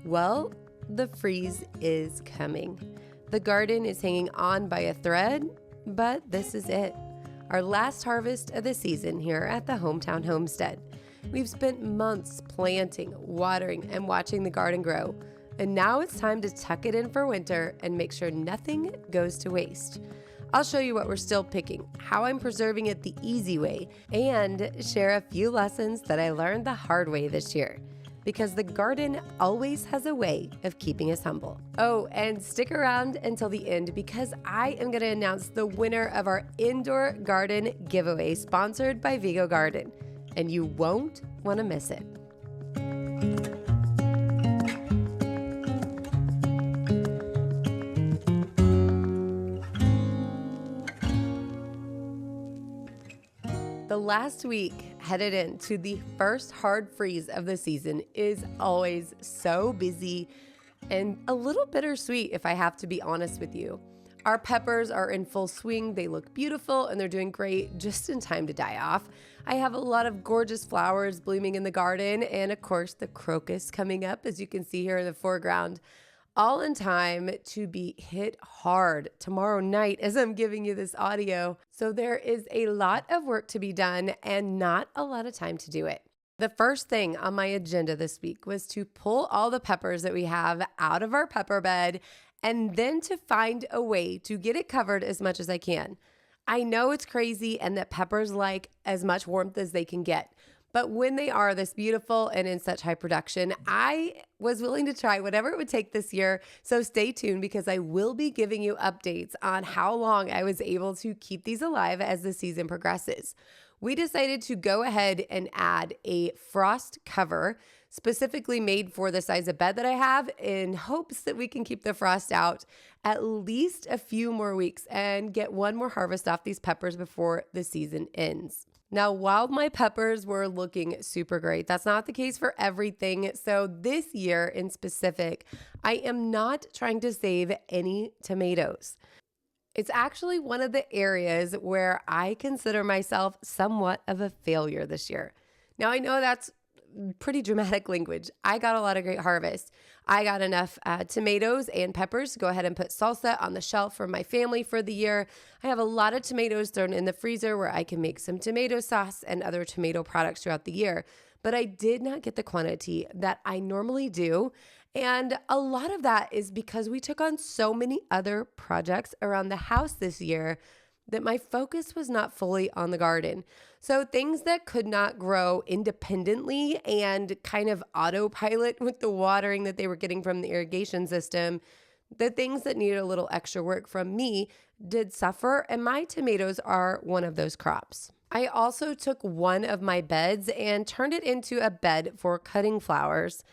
Well, the freeze is coming. The garden is hanging on by a thread, but this is it. Our last harvest of the season here at the Hometown Homestead. We've spent months planting, watering, and watching the garden grow. And now it's time to tuck it in for winter and make sure nothing goes to waste. I'll show you what we're still picking, how I'm preserving it the easy way, and share a few lessons that I learned the hard way this year. Because the garden always has a way of keeping us humble. Oh, and stick around until the end because I am going to announce the winner of our indoor garden giveaway sponsored by Vigo Garden. And you won't want to miss it. The last week headed into the first hard freeze of the season is always so busy and a little bittersweet if I have to be honest with you. Our peppers are in full swing, they look beautiful and they're doing great just in time to die off. I have a lot of gorgeous flowers blooming in the garden and of course the crocus coming up as you can see here in the foreground. All in time to be hit hard tomorrow night as I'm giving you this audio. So there is a lot of work to be done and not a lot of time to do it. The first thing on my agenda this week was to pull all the peppers that we have out of our pepper bed and then to find a way to get it covered as much as I can. I know it's crazy and that peppers like as much warmth as they can get. But when they are this beautiful and in such high production, I was willing to try whatever it would take this year. So stay tuned because I will be giving you updates on how long I was able to keep these alive as the season progresses. We decided to go ahead and add a frost cover specifically made for the size of bed that I have in hopes that we can keep the frost out at least a few more weeks and get one more harvest off these peppers before the season ends. Now, while my peppers were looking super great, that's not the case for everything. So this year in specific, I am not trying to save any tomatoes. It's actually one of the areas where I consider myself somewhat of a failure this year. Now, I know that's pretty dramatic language. I got a lot of great harvest. I got enough tomatoes and peppers to go ahead and put salsa on the shelf for my family for the year. I have a lot of tomatoes thrown in the freezer where I can make some tomato sauce and other tomato products throughout the year. But I did not get the quantity that I normally do. And a lot of that is because we took on so many other projects around the house this year that my focus was not fully on the garden. So things that could not grow independently and kind of autopilot with the watering that they were getting from the irrigation system, the things that needed a little extra work from me did suffer, and my tomatoes are one of those crops. I also took one of my beds and turned it into a bed for cutting flowers,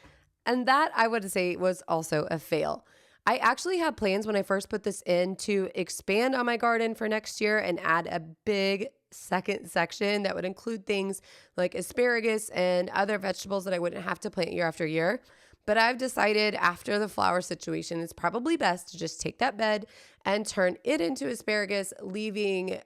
and that I would say was also a fail. I actually had plans when I first put this in to expand on my garden for next year and add a big second section that would include things like asparagus and other vegetables that I wouldn't have to plant year after year. But I've decided after the flower situation, it's probably best to just take that bed and turn it into asparagus, leaving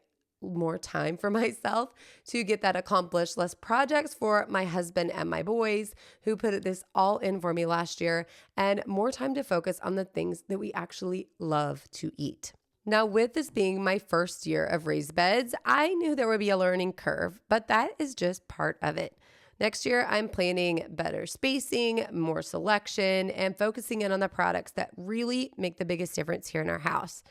more time for myself to get that accomplished, less projects for my husband and my boys who put this all in for me last year, and more time to focus on the things that we actually love to eat. Now, with this being my first year of raised beds, I knew there would be a learning curve, but that is just part of it. Next year, I'm planning better spacing, more selection, and focusing in on the products that really make the biggest difference here in our house.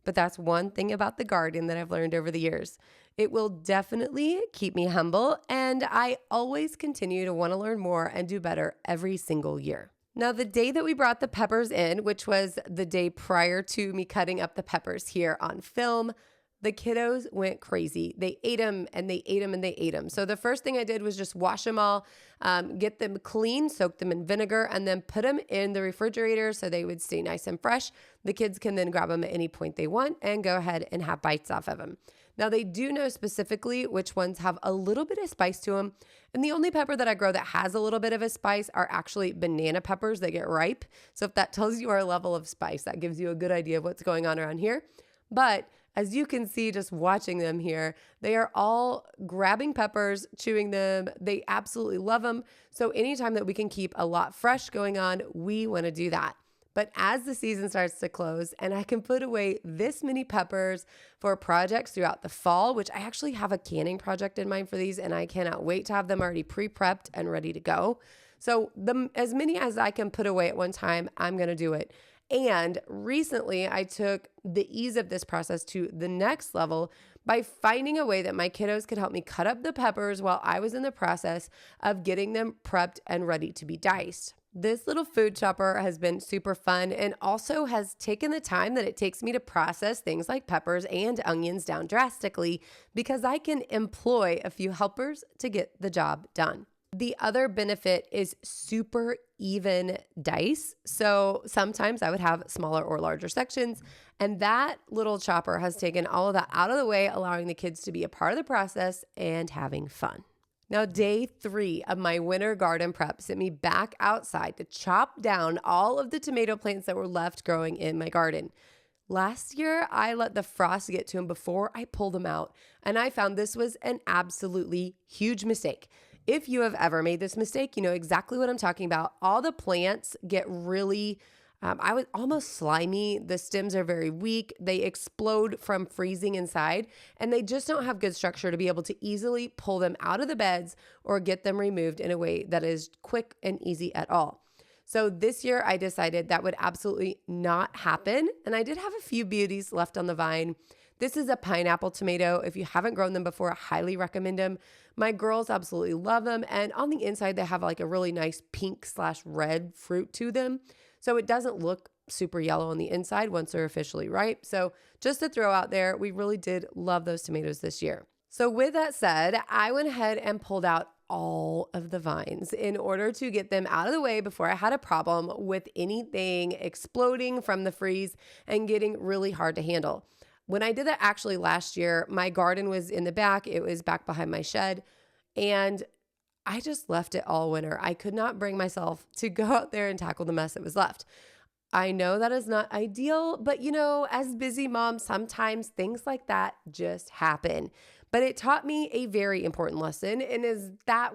But that's one thing about the garden that I've learned over the years. It will definitely keep me humble, and I always continue to want to learn more and do better every single year. Now, the day that we brought the peppers in, which was the day prior to me cutting up the peppers here on film, the kiddos went crazy. They ate them and they ate them and they ate them. So the first thing I did was just wash them all, get them clean, soak them in vinegar, and then put them in the refrigerator so they would stay nice and fresh. The kids can then grab them at any point they want and go ahead and have bites off of them. Now, they do know specifically which ones have a little bit of spice to them. And the only pepper that I grow that has a little bit of a spice are actually banana peppers that get ripe. So if that tells you our level of spice, that gives you a good idea of what's going on around here. But As you can see, just watching them here, they are all grabbing peppers, chewing them. They absolutely love them. So anytime that we can keep a lot fresh going on, we want to do that. But as the season starts to close and I can put away this many peppers for projects throughout the fall, which I actually have a canning project in mind for these, and I cannot wait to have them already pre-prepped and ready to go. So as many as I can put away at one time, I'm going to do it. And recently I took the ease of this process to the next level by finding a way that my kiddos could help me cut up the peppers while I was in the process of getting them prepped and ready to be diced. This little food chopper has been super fun and also has taken the time that it takes me to process things like peppers and onions down drastically because I can employ a few helpers to get the job done. The other benefit is super even dice. So sometimes I would have smaller or larger sections, and that little chopper has taken all of that out of the way, allowing the kids to be a part of the process and having fun. Now, day 3 of my winter garden prep sent me back outside to chop down all of the tomato plants that were left growing in my garden. Last year, I let the frost get to them before I pulled them out, and I found this was an absolutely huge mistake. If you have ever made this mistake, you know exactly what I'm talking about. All the plants get really I was almost slimy. The stems are very weak. They explode from freezing inside, and they just don't have good structure to be able to easily pull them out of the beds or get them removed in a way that is quick and easy at all. So this year I decided that would absolutely not happen, and I did have a few beauties left on the vine. This is a pineapple tomato. If you haven't grown them before, I highly recommend them. My girls absolutely love them, and on the inside they have like a really nice pink/red fruit to them. So it doesn't look super yellow on the inside once they're officially ripe. So just to throw out there, we really did love those tomatoes this year. So with that said, I went ahead and pulled out all of the vines in order to get them out of the way before I had a problem with anything exploding from the freeze and getting really hard to handle. When I did that actually last year, my garden was in the back. It was back behind my shed, and I just left it all winter. I could not bring myself to go out there and tackle the mess that was left. I know that is not ideal, but you know, as busy moms, sometimes things like that just happen. But it taught me a very important lesson, and that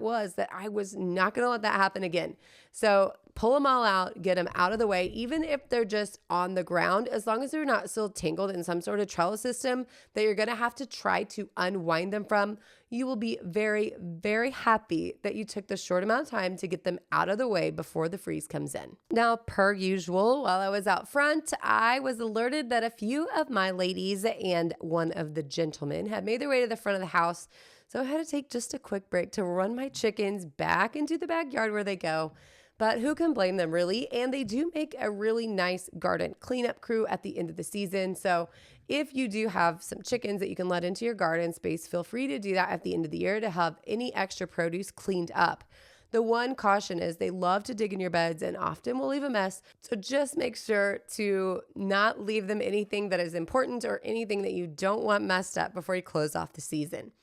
I was not going to let that happen again. So pull them all out, get them out of the way, even if they're just on the ground, as long as they're not still tangled in some sort of trellis system that you're going to have to try to unwind them from. You will be very, very happy that you took the short amount of time to get them out of the way before the freeze comes in. Now, per usual, while I was out front, I was alerted that a few of my ladies and one of the gentlemen had made their way to the front of the house. So I had to take just a quick break to run my chickens back into the backyard where they go. But who can blame them, really? And they do make a really nice garden cleanup crew at the end of the season. So if you do have some chickens that you can let into your garden space, feel free to do that at the end of the year to have any extra produce cleaned up. The one caution is they love to dig in your beds and often will leave a mess. So just make sure to not leave them anything that is important or anything that you don't want messed up before you close off the season.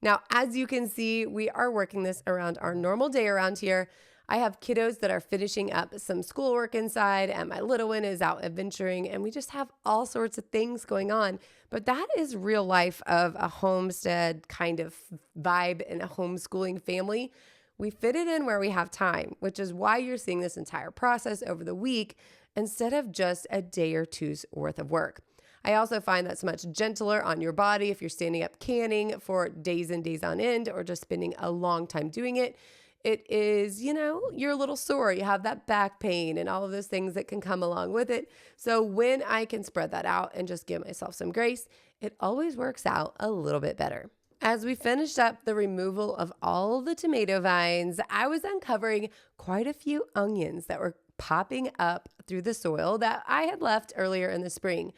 Now, as you can see, we are working this around our normal day around here. I have kiddos that are finishing up some schoolwork inside, and my little one is out adventuring, and we just have all sorts of things going on. But that is real life of a homestead kind of vibe in a homeschooling family. We fit it in where we have time, which is why you're seeing this entire process over the week instead of just a day or two's worth of work. I also find that's much gentler on your body if you're standing up canning for days and days on end or just spending a long time doing it. It is, you're a little sore. You have that back pain and all of those things that can come along with it. So when I can spread that out and just give myself some grace, it always works out a little bit better. As we finished up the removal of all the tomato vines, I was uncovering quite a few onions that were popping up through the soil that I had left earlier in the spring.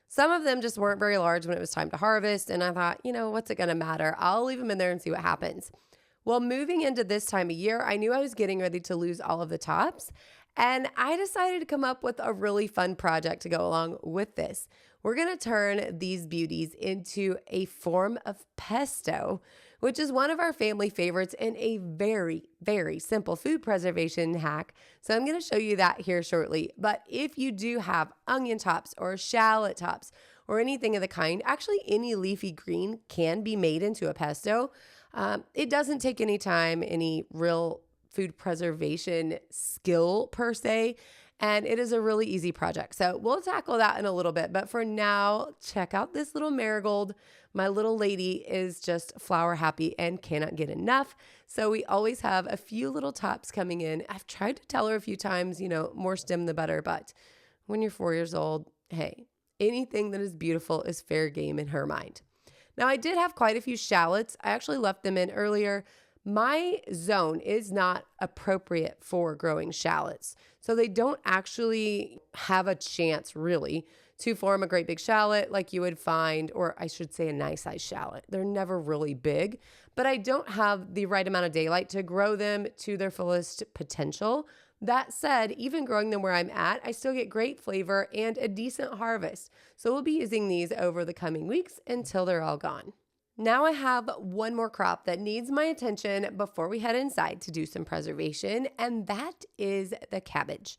Some of them just weren't very large when it was time to harvest, and I thought, what's it going to matter? I'll leave them in there and see what happens. Well, moving into this time of year, I knew I was getting ready to lose all of the tops, and I decided to come up with a really fun project to go along with this. We're going to turn these beauties into a form of pesto, which is one of our family favorites and a very, very simple food preservation hack. So I'm going to show you that here shortly. But if you do have onion tops or shallot tops or anything of the kind. Actually, any leafy green can be made into a pesto. It doesn't take any time, any real food preservation skill per se, and it is a really easy project. So we'll tackle that in a little bit. But for now, check out this little marigold. My little lady is just flower happy and cannot get enough. So we always have a few little tops coming in. I've tried to tell her a few times, more stem the better. But when you're 4 years old, hey, anything that is beautiful is fair game in her mind. Now, I did have quite a few shallots. I actually left them in earlier. My zone is not appropriate for growing shallots. So they don't actually have a chance really to form a great big shallot like you would find, or I should say a nice size shallot. They're never really big, but I don't have the right amount of daylight to grow them to their fullest potential. That said, even growing them where I'm at, I still get great flavor and a decent harvest. So we'll be using these over the coming weeks until they're all gone. Now I have one more crop that needs my attention before we head inside to do some preservation, and that is the cabbage.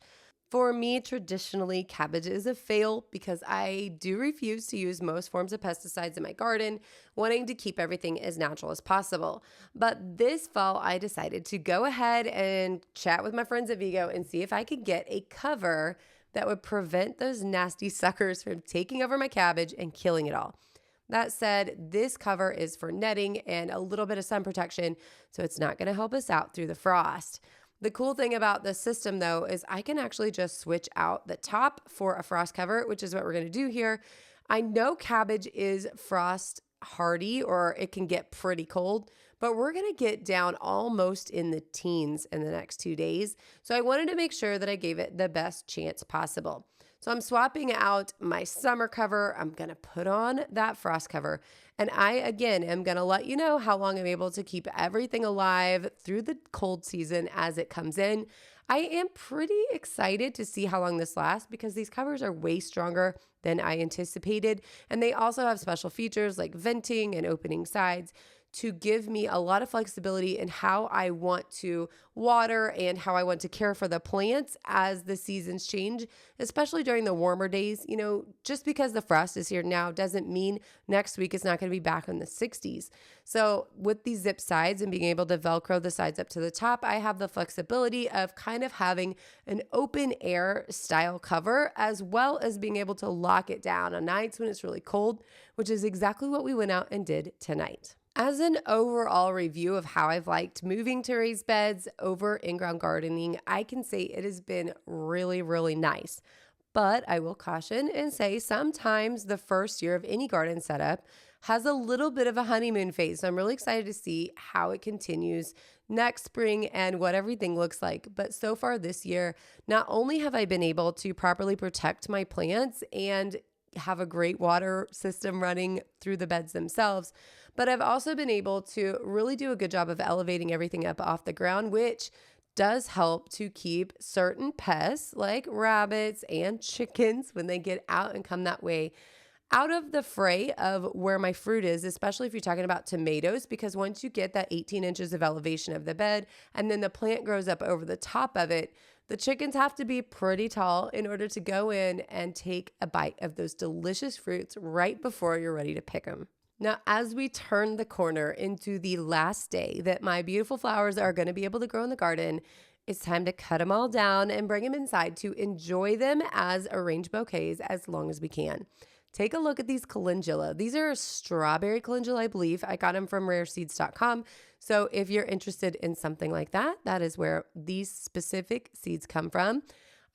For me, traditionally, cabbage is a fail because I do refuse to use most forms of pesticides in my garden, wanting to keep everything as natural as possible. But this fall, I decided to go ahead and chat with my friends at Vigo and see if I could get a cover that would prevent those nasty suckers from taking over my cabbage and killing it all. That said, this cover is for netting and a little bit of sun protection, so it's not going to help us out through the frost. The cool thing about this system, though, is I can actually just switch out the top for a frost cover, which is what we're going to do here. I know cabbage is frost hardy, or it can get pretty cold, but we're going to get down almost in the teens in the next 2 days. So I wanted to make sure that I gave it the best chance possible. So I'm swapping out my summer cover. I'm going to put on that frost cover. And I, again, am going to let you know how long I'm able to keep everything alive through the cold season as it comes in. I am pretty excited to see how long this lasts because these covers are way stronger than I anticipated. And they also have special features like venting and opening sides to give me a lot of flexibility in how I want to water and how I want to care for the plants as the seasons change, especially during the warmer days. Just because the frost is here now doesn't mean next week it's not going to be back in the 60s. So with these zip sides and being able to Velcro the sides up to the top, I have the flexibility of kind of having an open air style cover, as well as being able to lock it down on nights when it's really cold, which is exactly what we went out and did tonight. As an overall review of how I've liked moving to raised beds over in-ground gardening, I can say it has been really, really nice. But I will caution and say sometimes the first year of any garden setup has a little bit of a honeymoon phase. So I'm really excited to see how it continues next spring and what everything looks like. But so far this year, not only have I been able to properly protect my plants and have a great water system running through the beds themselves, but I've also been able to really do a good job of elevating everything up off the ground, which does help to keep certain pests like rabbits and chickens when they get out and come that way out of the fray of where my fruit is, especially if you're talking about tomatoes, because once you get that 18 inches of elevation of the bed and then the plant grows up over the top of it, the chickens have to be pretty tall in order to go in and take a bite of those delicious fruits right before you're ready to pick them. Now, as we turn the corner into the last day that my beautiful flowers are going to be able to grow in the garden, it's time to cut them all down and bring them inside to enjoy them as arranged bouquets as long as we can. Take a look at these calendula. These are strawberry calendula, I believe. I got them from rareseeds.com. So if you're interested in something like that, that is where these specific seeds come from.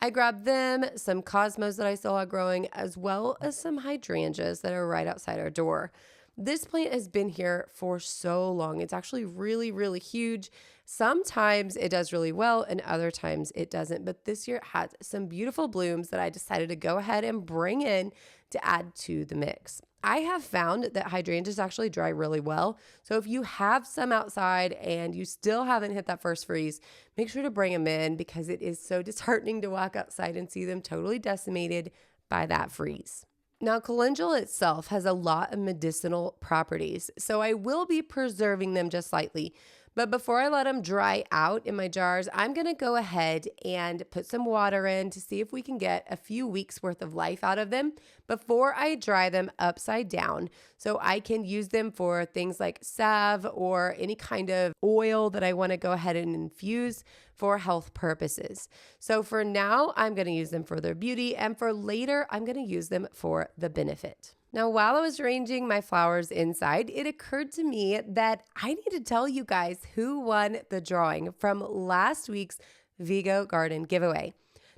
I grabbed them, some cosmos that I still had growing, as well as some hydrangeas that are right outside our door. This plant has been here for so long. It's actually really, really huge. Sometimes it does really well and other times it doesn't. But this year it had some beautiful blooms that I decided to go ahead and bring in to add to the mix. I have found that hydrangeas actually dry really well. So if you have some outside and you still haven't hit that first freeze, make sure to bring them in because it is so disheartening to walk outside and see them totally decimated by that freeze. Now, calendula itself has a lot of medicinal properties, so I will be preserving them just slightly. But before I let them dry out in my jars, I'm going to go ahead and put some water in to see if we can get a few weeks worth of life out of them before I dry them upside down, so I can use them for things like salve or any kind of oil that I want to go ahead and infuse for health purposes. So for now, I'm going to use them for their beauty, and for later, I'm going to use them for the benefit. Now, while I was arranging my flowers inside, it occurred to me that I need to tell you guys who won the drawing from last week's Vigo Garden giveaway.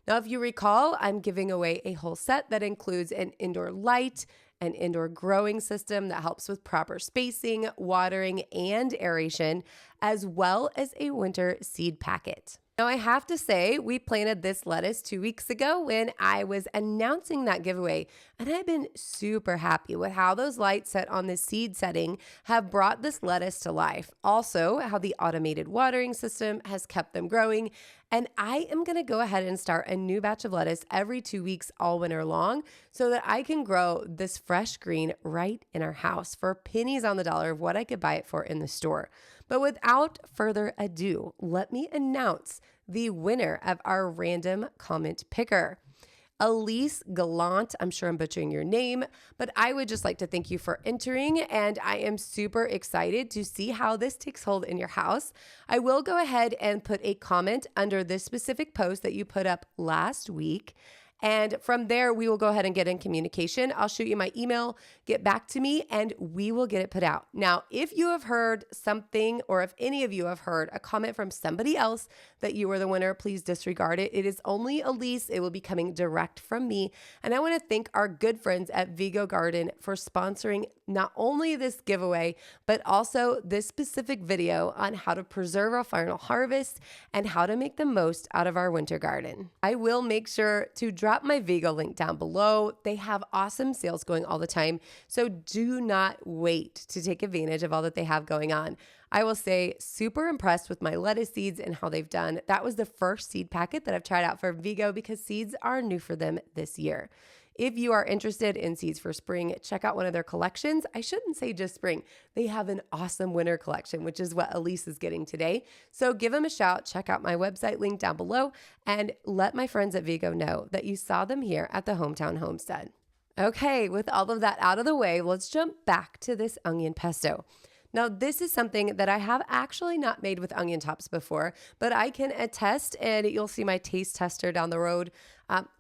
Now, if you recall, I'm giving away a whole set that includes an indoor light, an indoor growing system that helps with proper spacing, watering, and aeration, as well as a winter seed packet. Now, I have to say, we planted this lettuce 2 weeks ago when I was announcing that giveaway, and I've been super happy with how those lights set on the seed setting have brought this lettuce to life. Also, how the automated watering system has kept them growing, and I am going to go ahead and start a new batch of lettuce every 2 weeks all winter long so that I can grow this fresh green right in our house for pennies on the dollar of what I could buy it for in the store. But without further ado, let me announce the winner of our random comment picker. Elise Gallant, I'm sure I'm butchering your name, but I would just like to thank you for entering, and I am super excited to see how this takes hold in your house. I will go ahead and put a comment under this specific post that you put up last week, and from there, we will go ahead and get in communication. I'll shoot you my email, get back to me, and we will get it put out. Now, if you have heard something, or if any of you have heard a comment from somebody else that you were the winner, please disregard it. It is only Elise. It will be coming direct from me. And I want to thank our good friends at Vigo Garden for sponsoring not only this giveaway, but also this specific video on how to preserve our final harvest and how to make the most out of our winter garden. I will make sure to drop my Vigo link down below. They have awesome sales going all the time, so do not wait to take advantage of all that they have going on. I will say, super impressed with my lettuce seeds and how they've done. That was the first seed packet that I've tried out for Vigo because seeds are new for them this year. If you are interested in seeds for spring, check out one of their collections. I shouldn't say just spring. They have an awesome winter collection, which is what Elise is getting today. So give them a shout. Check out my website link down below and let my friends at Vigo know that you saw them here at the Hometown Homestead. Okay, with all of that out of the way, let's jump back to this onion pesto. Now, this is something that I have actually not made with onion tops before, but I can attest, and you'll see my taste tester down the road.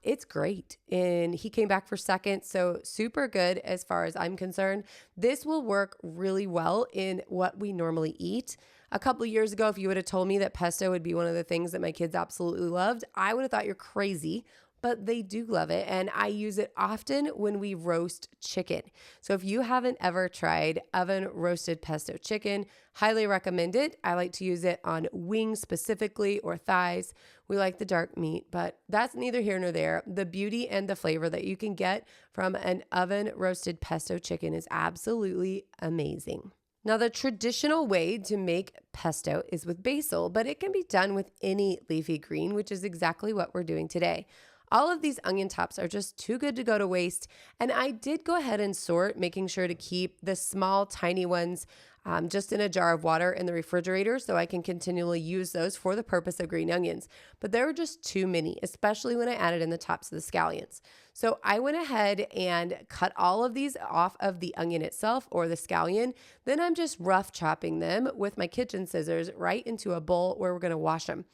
It's great. And he came back for second, so super good as far as I'm concerned. This will work really well in what we normally eat. A couple of years ago, if you would have told me that pesto would be one of the things that my kids absolutely loved, I would have thought you're crazy. But they do love it, and I use it often when we roast chicken. So if you haven't ever tried oven roasted pesto chicken, highly recommend it. I like to use it on wings specifically or thighs. We like the dark meat, but that's neither here nor there. The beauty and the flavor that you can get from an oven roasted pesto chicken is absolutely amazing. Now, the traditional way to make pesto is with basil, but it can be done with any leafy green, which is exactly what we're doing today. All of these onion tops are just too good to go to waste, and I did go ahead and sort, making sure to keep the small, tiny ones just in a jar of water in the refrigerator so I can continually use those for the purpose of green onions. But there were just too many, especially when I added in the tops of the scallions. So I went ahead and cut all of these off of the onion itself or the scallion. Then I'm just rough chopping them with my kitchen scissors right into a bowl where we're going to wash them.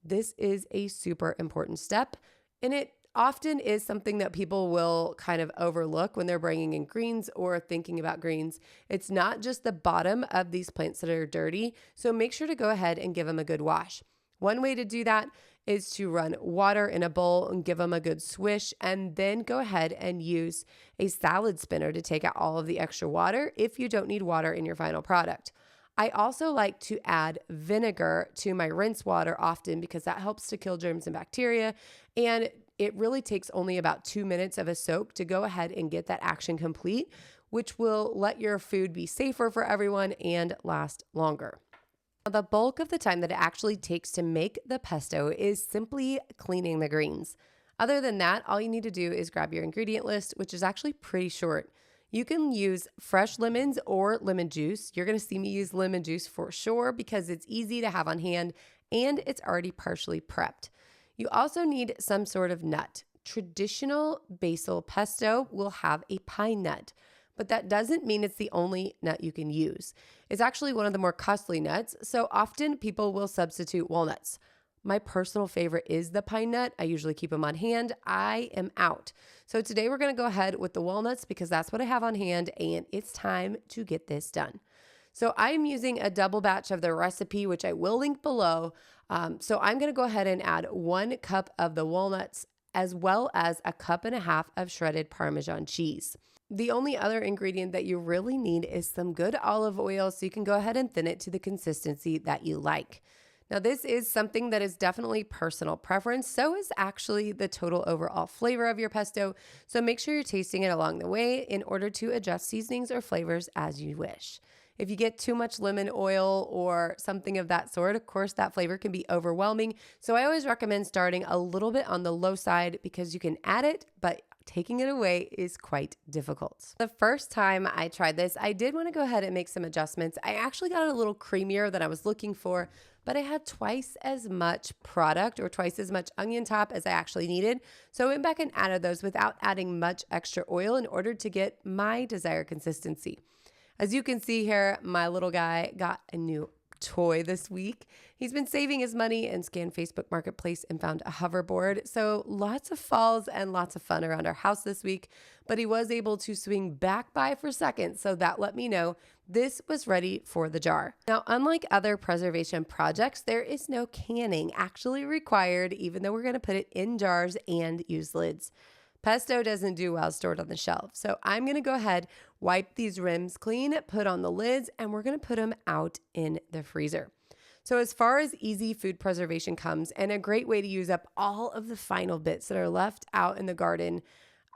This is a super important step. And it often is something that people will kind of overlook when they're bringing in greens or thinking about greens. It's not just the bottom of these plants that are dirty, so make sure to go ahead and give them a good wash. One way to do that is to run water in a bowl and give them a good swish, and then go ahead and use a salad spinner to take out all of the extra water if you don't need water in your final product. I also like to add vinegar to my rinse water often because that helps to kill germs and bacteria, and it really takes only about 2 minutes of a soak to go ahead and get that action complete, which will let your food be safer for everyone and last longer. The bulk of the time that it actually takes to make the pesto is simply cleaning the greens. Other than that, all you need to do is grab your ingredient list, which is actually pretty short. You can use fresh lemons or lemon juice. You're going to see me use lemon juice for sure because it's easy to have on hand and it's already partially prepped. You also need some sort of nut. Traditional basil pesto will have a pine nut, but that doesn't mean it's the only nut you can use. It's actually one of the more costly nuts, so often people will substitute walnuts. My personal favorite is the pine nut. I usually keep them on hand. I am out. So today we're going to go ahead with the walnuts because that's what I have on hand and it's time to get this done. So I'm using a double batch of the recipe, which I will link below. So I'm going to go ahead and add 1 cup of the walnuts as well as a 1.5 cups of shredded Parmesan cheese. The only other ingredient that you really need is some good olive oil, so you can go ahead and thin it to the consistency that you like. Now, this is something that is definitely personal preference. So is actually the total overall flavor of your pesto. So make sure you're tasting it along the way in order to adjust seasonings or flavors as you wish. If you get too much lemon oil or something of that sort, of course, that flavor can be overwhelming. So I always recommend starting a little bit on the low side because you can add it, but taking it away is quite difficult. The first time I tried this, I did want to go ahead and make some adjustments. I actually got it a little creamier than I was looking for, but I had twice as much product or twice as much onion top as I actually needed. So I went back and added those without adding much extra oil in order to get my desired consistency. As you can see here, my little guy got a new toy this week. He's been saving his money and scanned Facebook Marketplace and found a hoverboard. So lots of falls and lots of fun around our house this week, but he was able to swing back by for seconds. So that let me know this was ready for the jar. Now, unlike other preservation projects, there is no canning actually required, even though we're going to put it in jars and use lids. Pesto doesn't do well stored on the shelf. So I'm going to go ahead, wipe these rims clean, put on the lids, and we're going to put them out in the freezer. So as far as easy food preservation comes and a great way to use up all of the final bits that are left out in the garden,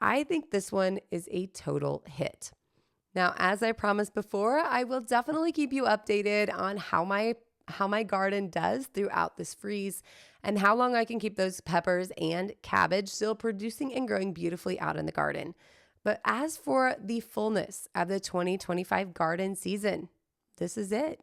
I think this one is a total hit. Now, as I promised before, I will definitely keep you updated on how my garden does throughout this freeze and how long I can keep those peppers and cabbage still producing and growing beautifully out in the garden. But as for the fullness of the 2025 garden season, this is it.